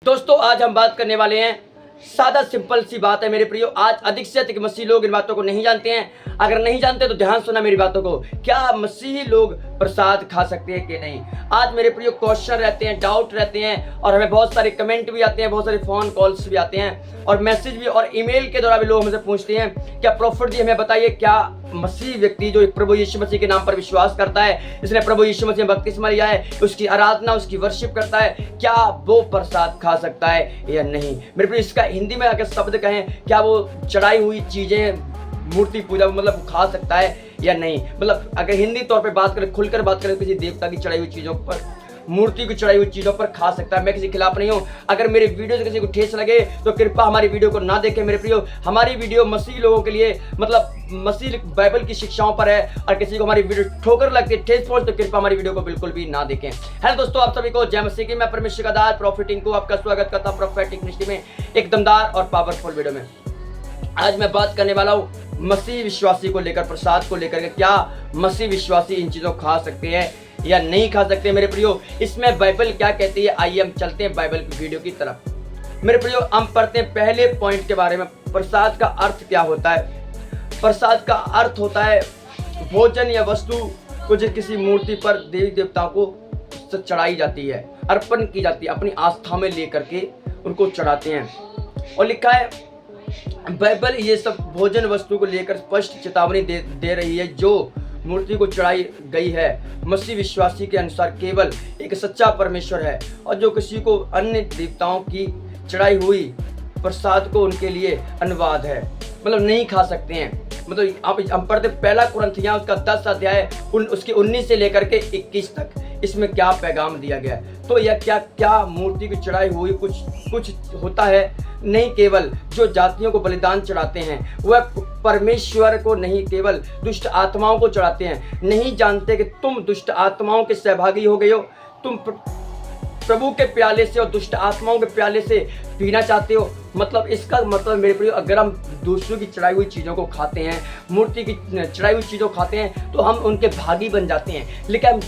दोस्तों आज हम बात करने वाले हैं, सादा सिंपल सी बात है मेरे प्रियो। आज अधिक से अधिक मसीही लोग इन बातों को नहीं जानते हैं। अगर नहीं जानते तो ध्यान सुना मेरी बातों को। क्या मसीही लोग प्रसाद खा सकते हैं कि नहीं? आज मेरे प्रियो क्वेश्चन रहते हैं, डाउट रहते हैं और हमें बहुत सारे कमेंट भी आते हैं, बहुत सारे फोन कॉल्स भी आते हैं और मैसेज भी और ईमेल के द्वारा भी लोग हमसे पूछते हैं, क्या प्रॉफिट जी हमें बताइए, क्या मसीह व्यक्ति जो प्रभु यीशु मसीह के नाम पर विश्वास करता है, इसने प्रभु यीशु मसीह में बपतिस्मा लिया है, उसकी आराधना उसकी वर्शिप करता है, क्या वो प्रसाद खा सकता है या नहीं? मेरे प्रिय इसका हिंदी में अगर शब्द कहें, क्या वो चढ़ाई हुई चीजें मूर्ति पूजा मतलब खा सकता है या नहीं? मतलब अगर हिंदी तौर पे बात करें, खुलकर बात करें, किसी देवता की चढ़ाई हुई चीजों पर, मूर्ति की चढ़ाई हुई चीजों पर खा सकता है। मैं किसी के खिलाफ नहीं हूं। अगर मेरे वीडियो से किसी को ठेस लगे तो कृपया हमारी वीडियो को ना देखें मेरे प्रियो। हमारी वीडियो मसीह लोगों के लिए मतलब मसीह बाइबल की शिक्षाओं पर है और किसी को हमारी वीडियो ठोकर लगती है, ठेस पहुंच, तो कृपया हमारी वीडियो को बिल्कुल भी ना देखें। हेलो दोस्तों, आप सभी को जय मसीह की। मैं परमेश्वर का दास प्रॉफिटिंग को आपका स्वागत करता हूं प्रोफेटिक मिनिस्ट्री में एक दमदार और पावरफुल वीडियो में। आज मैं बात करने वाला हूं मसीह विश्वासी को लेकर, प्रसाद को लेकर के। क्या मसीह विश्वासी इन चीजों को खा सकते हैं या नहीं खा सकते मेरे प्रियो? इसमें बाइबल क्या कहती है, आइए हम चलते हैं बाइबल की वीडियो की तरफ। मेरे प्रियो हम पढ़ते हैं पहले पॉइंट के बारे में, प्रसाद का अर्थ क्या होता है। प्रसाद का अर्थ होता है भोजन या वस्तु को जो किसी मूर्ति पर देवी देवताओं को चढ़ाई जाती है, अर्पण की जाती है, अपनी आस्था में लेकर के उनको चढ़ाते हैं। और लिखा है बाइबल ये सब भोजन वस्तु को लेकर स्पष्ट चेतावनी दे रही है। जो मूर्ति को चढ़ाई गई है मसीह विश्वासी के अनुसार केवल एक सच्चा परमेश्वर है, और जो किसी को अन्य देवताओं की चढ़ाई हुई प्रसाद को उनके लिए अनुवाद है, मतलब नहीं खा सकते हैं। मतलब आप हम पढ़ते पहला कुरिन्थियों उसका 10 अध्याय उसके 19 से लेकर के 21 तक, इसमें क्या पैगाम दिया गया है। तो यह क्या मूर्ति की चढ़ाई हुई कुछ होता है? नहीं, केवल जो जातियों को बलिदान चढ़ाते हैं वह परमेश्वर को नहीं, केवल दुष्ट आत्माओं को चढ़ाते हैं। नहीं जानते कि तुम दुष्ट आत्माओं के सहभागी हो गए हो? तुम प्रभु के प्याले से और दुष्ट आत्माओं के प्याले से पीना चाहते हो? मतलब इसका मतलब मेरे प्रिय, अगर हम दूसरों की चढ़ाई हुई चीज़ों को खाते हैं, मूर्ति की चढ़ाई हुई चीज़ों को खाते हैं, तो हम उनके भागी बन जाते हैं। लेकिन हम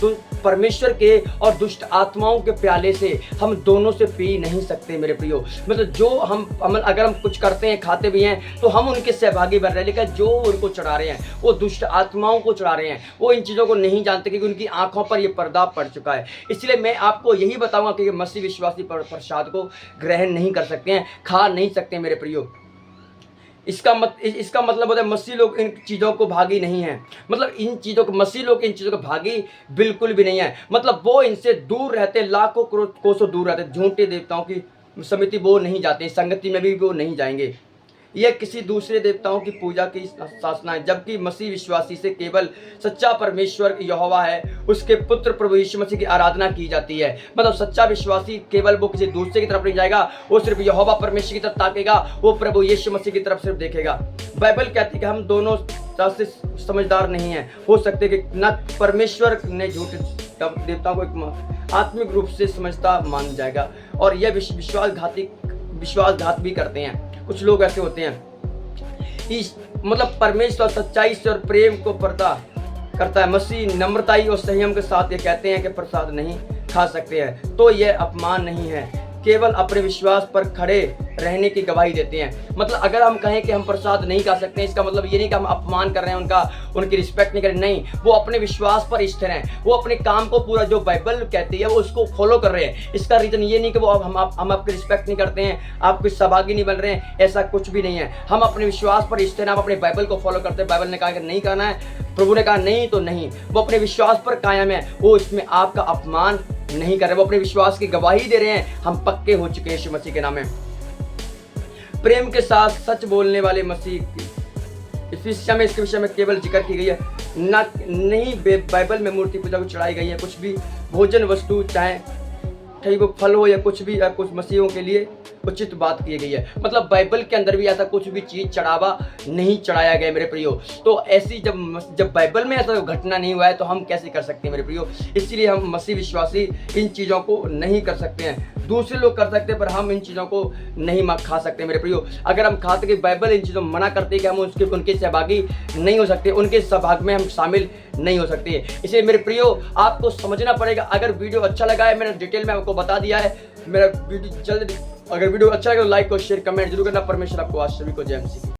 परमेश्वर के और दुष्ट आत्माओं के प्याले से हम दोनों से पी नहीं सकते मेरे प्रियो। मतलब जो हम अगर हम कुछ करते हैं, खाते भी हैं, तो हम उनके सहभागी बन रहे हैं, लेकिन जो उनको चढ़ा रहे हैं वो दुष्ट आत्माओं को चढ़ा रहे हैं। वो इन चीज़ों को नहीं जानते क्योंकि उनकी आंखों पर ये पर्दा पड़ चुका है। इसलिए मैं आपको यही बताऊंगा कि मसीह विश्वासी प्रसाद को ग्रहण नहीं कर सकते हैं, खा नहीं सकते मेरे प्रियो। इसका मतलब होता है मसीह लोग इन चीज़ों को भागी नहीं है। मतलब इन चीज़ों को मसीह लोग इन चीज़ों को भागी बिल्कुल भी नहीं है। मतलब वो इनसे दूर रहते, लाखों कोसों दूर रहते। झूठे देवताओं की समिति वो नहीं जाते, संगति में भी वो नहीं जाएंगे। यह किसी दूसरे देवताओं की पूजा की शासना है, जबकि मसीह विश्वासी से केवल सच्चा परमेश्वर यहोवा है, उसके पुत्र प्रभु यीशु मसीह की आराधना की जाती है। मतलब सच्चा विश्वासी केवल वो किसी दूसरे की तरफ नहीं जाएगा, वो सिर्फ यहोवा परमेश्वर की तरफ ताकेगा, वो प्रभु यीशु मसीह की तरफ सिर्फ देखेगा। बाइबल कहती है कि हम दोनों से समझदार नहीं हैं। हो सकते कि न परमेश्वर ने झूठे देवताओं को एक आत्मिक रूप से समझता मान जाएगा, और यह विश्वासघात भी करते हैं। कुछ लोग ऐसे होते हैं। इस मतलब परमेश्वर सच्चाई से और प्रेम को पर्दा करता है। मसीह नम्रताई और संयम के साथ ये कहते हैं कि प्रसाद नहीं खा सकते हैं, तो यह अपमान नहीं है, केवल अपने विश्वास पर खड़े रहने की गवाही देते हैं। मतलब अगर हम कहें कि हम प्रसाद नहीं खा सकते हैं, इसका मतलब ये नहीं कि हम अपमान कर रहे हैं उनकी रिस्पेक्ट नहीं कर रहे। नहीं, वो अपने विश्वास पर स्थिर हैं, वो अपने काम को पूरा जो बाइबल कहती है वो उसको फॉलो कर रहे हैं। इसका रीजन ये नहीं कि वो हम आपकी रिस्पेक्ट नहीं करते हैं, आपके सहभागी नहीं बन रहे हैं, ऐसा कुछ भी नहीं है। हम अपने विश्वास पर स्थिर हैं, हम अपने बाइबल को फॉलो करते हैं। बाइबल ने कहा कि नहीं करना है, प्रभु ने कहा नहीं तो नहीं। वो अपने विश्वास पर कायम है, वो इसमें आपका अपमान नहीं कर रहे, वो अपने विश्वास की गवाही दे रहे हैं। हम पक्के हो चुके हैं यीशु मसीह के नाम में। प्रेम के साथ सच बोलने वाले मसीह इसके विषय में केवल जिक्र की गई है, नहीं बाइबल में मूर्ति पूजा को चढ़ाई गई है। कुछ भी भोजन वस्तु, चाहे वो फल हो या कुछ भी, या कुछ मसीहों के लिए उचित बात की गई है। मतलब बाइबल के अंदर भी ऐसा कुछ भी चीज चढ़ावा नहीं चढ़ाया गया मेरे प्रियो। तो ऐसी जब बाइबल में ऐसा घटना नहीं हुआ है तो हम कैसे कर सकते हैं मेरे प्रियो? इसीलिए हम मसीह विश्वासी इन चीज़ों को नहीं कर सकते हैं। दूसरे लोग कर सकते हैं पर हम इन चीज़ों को नहीं खा सकते मेरे प्रियो। अगर हम खाते कि बाइबल इन चीज़ों मना करते कि हम उनके सहभागी नहीं हो सकते, उनके सहभाग में हम शामिल नहीं हो सकते। इसलिए मेरे प्रियो आपको समझना पड़ेगा। अगर वीडियो अच्छा लगा है, मैंने डिटेल में आपको बता दिया है, मेरा वीडियो जल्दी, अगर वीडियो अच्छा लगे तो लाइक और शेयर कमेंट जरूर करना। परमेश्वर आपको आज सभी को जय मसीह।